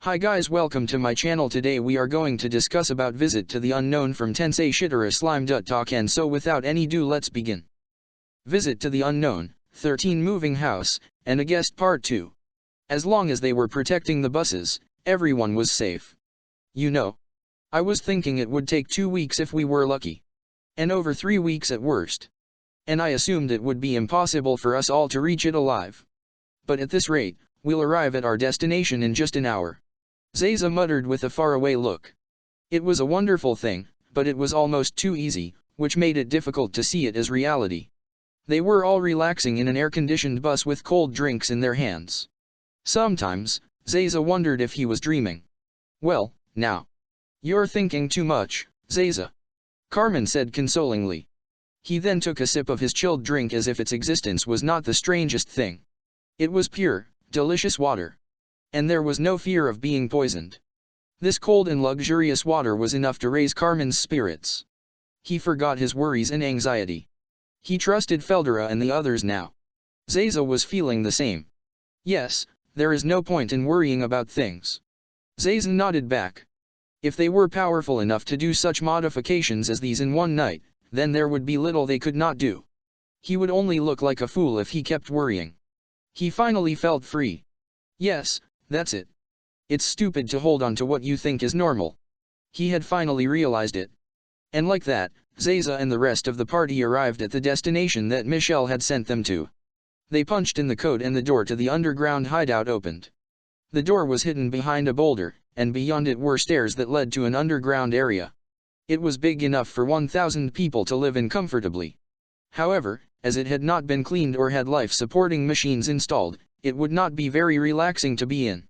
Hi guys, welcome to my channel. Today we are going to discuss about Visit to the Unknown from Tensei Shitara Slime Talk, and so without any ado let's begin. Visit to the Unknown, 13 Moving House, and a Guest Part 2. As long as they were protecting the buses, everyone was safe. You know, I was thinking it would take 2 weeks if we were lucky. And over 3 weeks at worst. And I assumed it would be impossible for us all to reach it alive. But at this rate, we'll arrive at our destination in just an hour. Zaza muttered with a faraway look. It was a wonderful thing, but it was almost too easy, which made it difficult to see it as reality. They were all relaxing in an air-conditioned bus with cold drinks in their hands. Sometimes, Zaza wondered if he was dreaming. Well, now. You're thinking too much, Zaza. Carmen said consolingly. He then took a sip of his chilled drink as if its existence was not the strangest thing. It was pure, delicious water. And there was no fear of being poisoned. This cold and luxurious water was enough to raise Carmen's spirits. He forgot his worries and anxiety. He trusted Feldera and the others now. Zaza was feeling the same. Yes, there is no point in worrying about things. Zaza nodded back. If they were powerful enough to do such modifications as these in one night, then there would be little they could not do. He would only look like a fool if he kept worrying. He finally felt free. Yes, that's it. It's stupid to hold on to what you think is normal. He had finally realized it. And like that, Zaza and the rest of the party arrived at the destination that Michelle had sent them to. They punched in the code and the door to the underground hideout opened. The door was hidden behind a boulder, and beyond it were stairs that led to an underground area. It was big enough for 1,000 people to live in comfortably. However, as it had not been cleaned or had life-supporting machines installed, it would not be very relaxing to be in.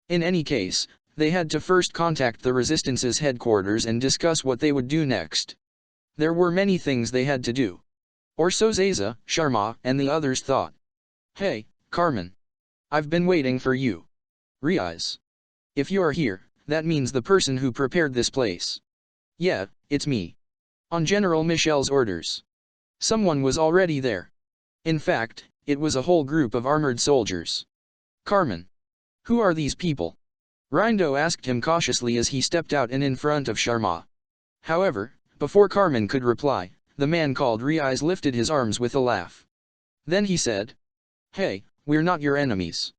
In any case, they had to first contact the Resistance's headquarters and discuss what they would do next. There were many things they had to do. Or so Zaza, Sharma, and the others thought. Hey, Carmen. I've been waiting for you. Riaz. If you're here, that means the person who prepared this place. Yeah, it's me. On General Michel's orders. Someone was already there. In fact, it was a whole group of armored soldiers. Carmen. Who are these people? Rindo asked him cautiously as he stepped out and in front of Sharma. However, before Carmen could reply, the man called Riaz lifted his arms with a laugh. Then he said, Hey, we're not your enemies.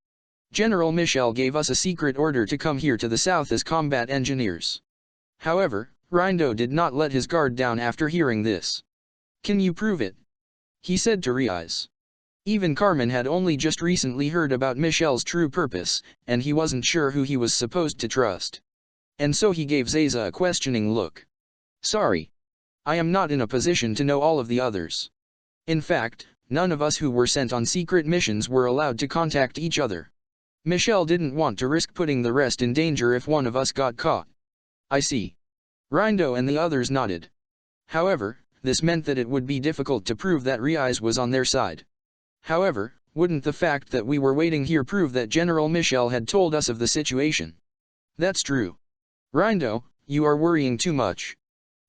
General Michel gave us a secret order to come here to the south as combat engineers. However, Rindo did not let his guard down after hearing this. Can you prove it? He said to Riaz. Even Carmen had only just recently heard about Michel's true purpose, and he wasn't sure who he was supposed to trust. And so he gave Zaza a questioning look. Sorry. I am not in a position to know all of the others. In fact, none of us who were sent on secret missions were allowed to contact each other. Michel didn't want to risk putting the rest in danger if one of us got caught. I see. Rindo and the others nodded. However, this meant that it would be difficult to prove that Riaz was on their side. However, wouldn't the fact that we were waiting here prove that General Michel had told us of the situation? That's true. Rindo, you are worrying too much.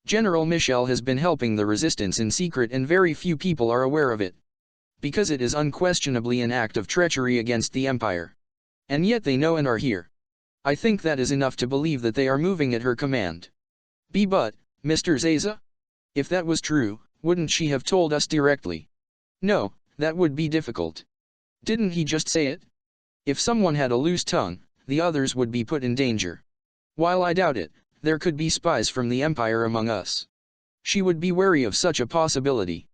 General Michel has been helping the resistance in secret and very few people are aware of it. Because it is unquestionably an act of treachery against the Empire. And yet they know and are here. I think that is enough to believe that they are moving at her command. But, Mr. Zaza? If that was true, wouldn't she have told us directly? No, that would be difficult. Didn't he just say it? If someone had a loose tongue, the others would be put in danger. While I doubt it, there could be spies from the Empire among us. She would be wary of such a possibility.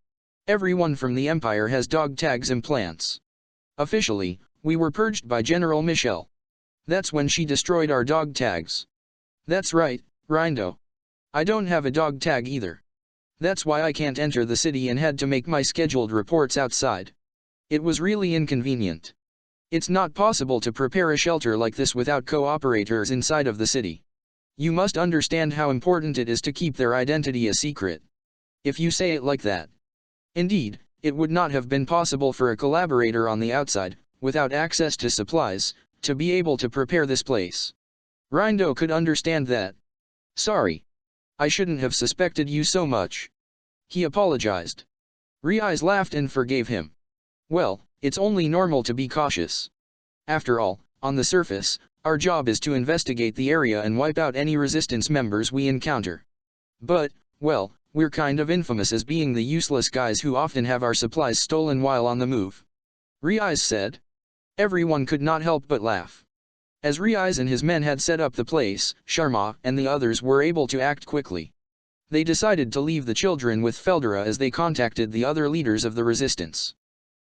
Everyone from the Empire has dog tags implants. Officially, we were purged by General Michel. That's when she destroyed our dog tags. That's right, Rindo. I don't have a dog tag either. That's why I can't enter the city and had to make my scheduled reports outside. It was really inconvenient. It's not possible to prepare a shelter like this without cooperators inside of the city. You must understand how important it is to keep their identity a secret. If you say it like that. Indeed, it would not have been possible for a collaborator on the outside, without access to supplies, to be able to prepare this place. Rindo could understand that. Sorry. I shouldn't have suspected you so much. He apologized. Riaz laughed and forgave him. Well, it's only normal to be cautious. After all, on the surface, Our job is to investigate the area and wipe out any resistance members we encounter. But, well, we're kind of infamous as being the useless guys who often have our supplies stolen while on the move. Riaz said. Everyone could not help but laugh. As Riaz and his men had set up the place, Sharma and the others were able to act quickly. They decided to leave the children with Feldera as they contacted the other leaders of the resistance.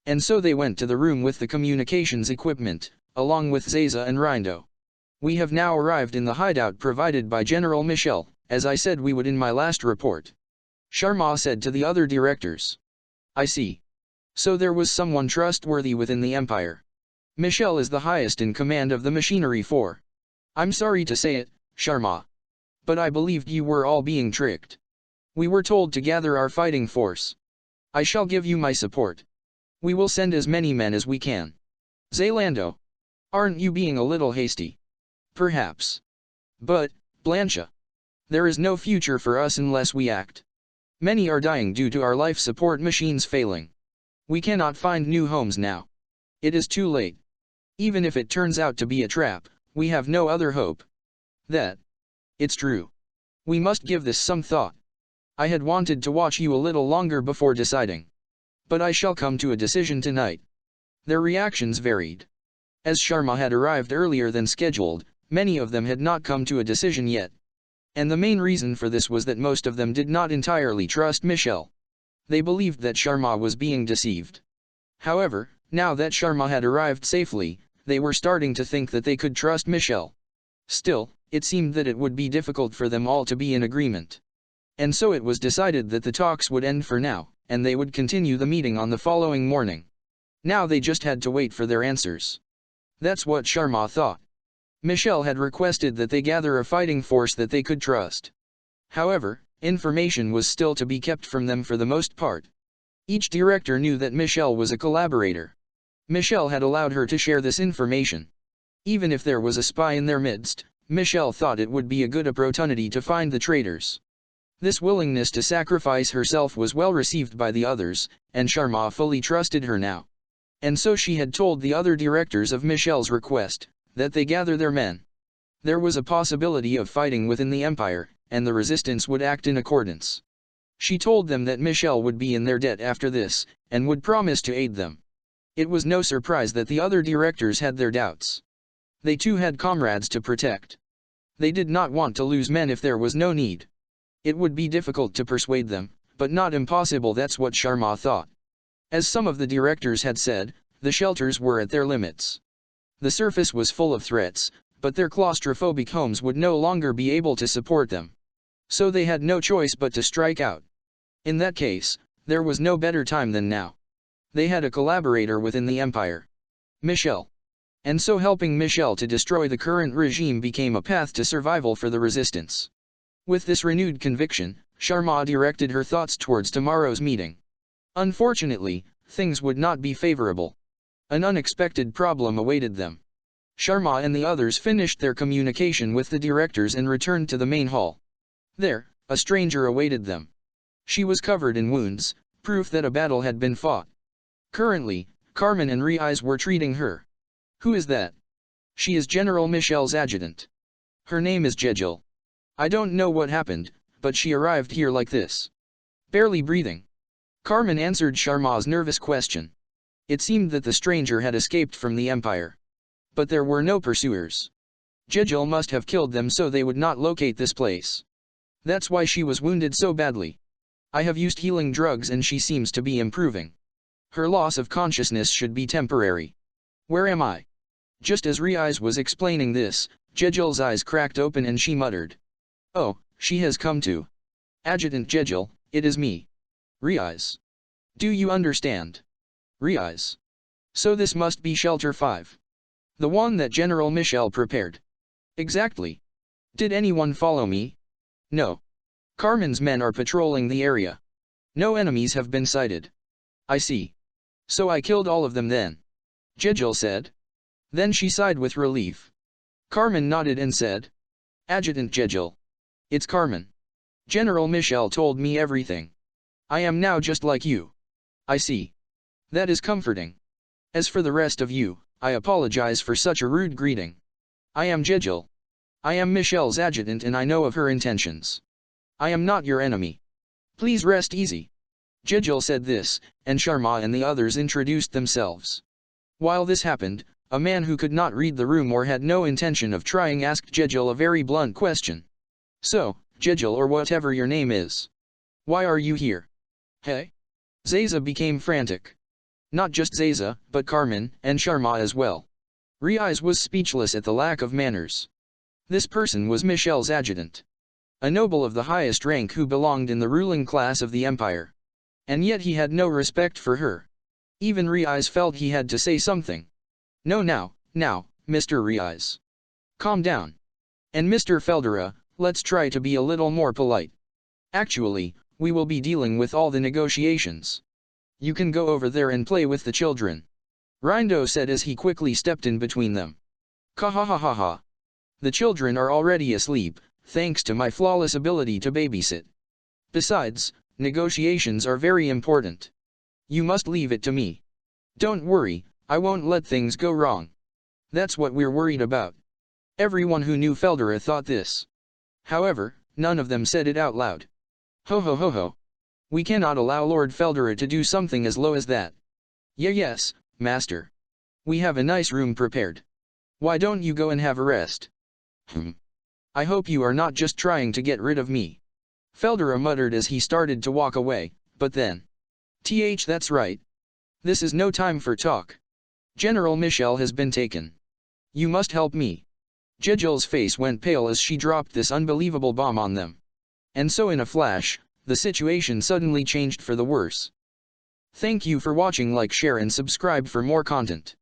And so they went to the room with the communications equipment, along with Zaza and Rindo. We have now arrived in the hideout provided by General Michel, as I said we would in my last report. Sharma said to the other directors. I see. So there was someone trustworthy within the Empire. Michel is the highest in command of the machinery force. I'm sorry to say it, Sharma. But I believed you were all being tricked. We were told to gather our fighting force. I shall give you my support. We will send as many men as we can. Zalando. Aren't you being a little hasty? Perhaps. But, Blanche. There is no future for us unless we act. Many are dying due to our life support machines failing. We cannot find new homes now. It is too late. Even if it turns out to be a trap, we have no other hope. It's true. We must give this some thought. I had wanted to watch you a little longer before deciding. But I shall come to a decision tonight. Their reactions varied. As Sharma had arrived earlier than scheduled, many of them had not come to a decision yet. And the main reason for this was that most of them did not entirely trust Michel. They believed that Sharma was being deceived. However, now that Sharma had arrived safely, they were starting to think that they could trust Michel. Still, it seemed that it would be difficult for them all to be in agreement. And so it was decided that the talks would end for now, and they would continue the meeting on the following morning. Now they just had to wait for their answers. That's what Sharma thought. Michel had requested that they gather a fighting force that they could trust. However, information was still to be kept from them for the most part. Each director knew that Michel was a collaborator. Michel had allowed her to share this information. Even if there was a spy in their midst, Michel thought it would be a good opportunity to find the traitors. This willingness to sacrifice herself was well received by the others, and Sharma fully trusted her now. And so she had told the other directors of Michel's request, that they gather their men. There was a possibility of fighting within the Empire, and the resistance would act in accordance. She told them that Michel would be in their debt after this, and would promise to aid them. It was no surprise that the other directors had their doubts. They too had comrades to protect. They did not want to lose men if there was no need. It would be difficult to persuade them, but not impossible. That's what Sharma thought. As some of the directors had said, the shelters were at their limits. The surface was full of threats, but their claustrophobic homes would no longer be able to support them. So they had no choice but to strike out. In that case, there was no better time than now. They had a collaborator within the Empire. Michel. And so helping Michel to destroy the current regime became a path to survival for the resistance. With this renewed conviction, Sharma directed her thoughts towards tomorrow's meeting. Unfortunately, things would not be favorable. An unexpected problem awaited them. Sharma and the others finished their communication with the directors and returned to the main hall. There, a stranger awaited them. She was covered in wounds, proof that a battle had been fought. Currently, Carmen and Riaz were treating her. Who is that? She is General Michel's adjutant. Her name is Jejil. I don't know what happened, but she arrived here like this. Barely breathing. Carmen answered Sharma's nervous question. It seemed that the stranger had escaped from the Empire. But there were no pursuers. Jejil must have killed them so they would not locate this place. That's why she was wounded so badly. I have used healing drugs and she seems to be improving. Her loss of consciousness should be temporary. Where am I? Just as Riaz was explaining this, Jejil's eyes cracked open and she muttered. Oh, she has come to. Adjutant Jejil, it is me. Riaz. Do you understand? Riaz. So this must be Shelter 5. The one that General Michel prepared. Exactly. Did anyone follow me? No. Carmen's men are patrolling the area. No enemies have been sighted. I see. So I killed all of them then. Jejil said. Then she sighed with relief. Carmen nodded and said. Adjutant Jejil. It's Carmen. General Michel told me everything. I am now just like you. I see. That is comforting. As for the rest of you, I apologize for such a rude greeting. I am Jejil. I am Michelle's adjutant and I know of her intentions. I am not your enemy. Please rest easy. Jejil said this, and Sharma and the others introduced themselves. While this happened, a man who could not read the room or had no intention of trying asked Jejil a very blunt question. So, Jejil or whatever your name is. Why are you here? Hey? Zayza became frantic. Not just Zayza, but Carmen, and Sharma as well. Riaz was speechless at the lack of manners. This person was Michelle's adjutant. A noble of the highest rank who belonged in the ruling class of the empire. And yet he had no respect for her. Even Riaz felt he had to say something. No now, Mr. Riaz. Calm down. And Mr. Feldera, let's try to be a little more polite. Actually, we will be dealing with all the negotiations. You can go over there and play with the children. Rindo said as he quickly stepped in between them. Kahahaha. The children are already asleep, thanks to my flawless ability to babysit. Besides, negotiations are very important. You must leave it to me. Don't worry, I won't let things go wrong. That's what we're worried about. Everyone who knew Feldera thought this. However, none of them said it out loud. Ho ho ho ho. We cannot allow Lord Feldera to do something as low as that. Yes, Master. We have a nice room prepared. Why don't you go and have a rest? I hope you are not just trying to get rid of me. Feldera muttered as he started to walk away, but then. That's right. This is no time for talk. General Michelle has been taken. You must help me. Jejil's face went pale as she dropped this unbelievable bomb on them. And so in a flash, the situation suddenly changed for the worse. Thank you for watching. Like, share and subscribe for more content.